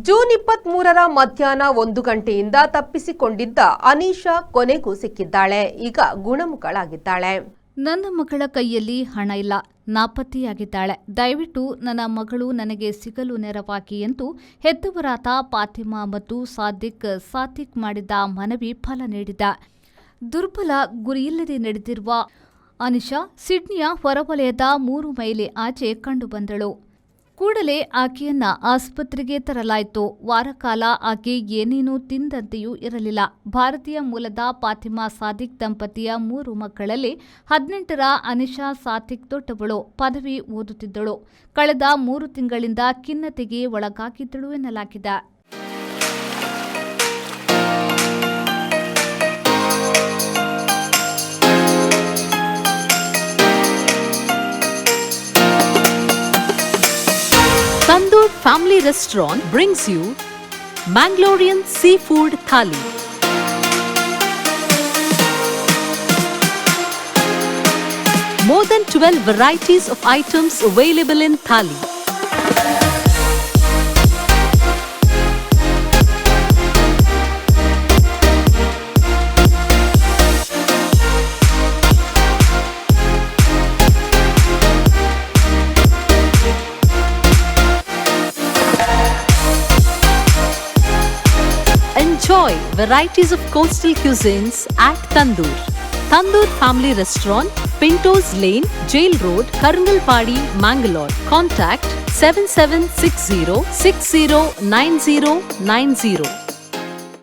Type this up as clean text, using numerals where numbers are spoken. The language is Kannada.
ಜೂನ್ 23ರ ಮಧ್ಯಾಹ್ನ 1 ಗಂಟೆಯಿಂದ ತಪ್ಪಿಸಿಕೊಂಡಿದ್ದ ಅನೀಶಾ ಕೊನೆಗೂ ಸಿಕ್ಕಿದ್ದಾಳೆ. ಈಗ ಗುಣಮುಖಳಾಗಿದ್ದಾಳೆ. ನನ್ನ ಮಗಳ ಕೈಯಲ್ಲಿ ಹಣ ಇಲ್ಲ, ನಾಪತ್ತೆಯಾಗಿದ್ದಾಳೆ. ದಯವಿಟ್ಟು ನನ್ನ ಮಗಳು ನನಗೆ ಸಿಗಲು ನೆರವಾಗಿ ಎಂದು ಹೆತ್ತವರಾದ ಫಾತಿಮಾ ಮತ್ತು ಸಾದಿಕ್ ಮಾಡಿದ್ದ ಮನವಿ ಫಲ ನೀಡಿದ. ದುರ್ಬಲ ಗುರಿಯಿಲ್ಲದೆ ನಡೆದಿರುವ ಅನೀಶಾ ಸಿಡ್ನಿಯ ಹೊರವಲಯದ 3 ಮೈಲಿ ಆಚೆ ಕಂಡುಬಂದಳು. ಕೂಡಲೇ ಆಕೆಯನ್ನ ಆಸ್ಪತ್ರೆಗೆ ತರಲಾಯಿತು. ವಾರಕಾಲ ಆಕೆ ಏನೇನೂ ತಿಂದಂತೆಯೂ ಇರಲಿಲ್ಲ. ಭಾರತೀಯ ಮೂಲದ ಫಾತಿಮಾ ಸಾದಿಕ್ ದಂಪತಿಯ 3 ಮಕ್ಕಳಲ್ಲಿ 18ರ ಅನೀಶಾ ಸಾದಿಕ್ ದೊಡ್ಡವಳು. ಪದವಿ ಓದುತ್ತಿದ್ದಳು. ಕಳೆದ 3 ತಿಂಗಳಿಂದ ಖಿನ್ನತೆಗೆ ಒಳಗಾಗಿದ್ದಳು ಎನ್ನಲಾಗಿದೆ. Tandoor Family Restaurant brings you Mangalorean Seafood Thali. More than 12 varieties of items available in Thali. Enjoy varieties of coastal cuisines at Tandoor. Tandoor Family Restaurant, Pintos Lane, Jail Road, Karangalpadi, Mangalore. Contact 7760 609090.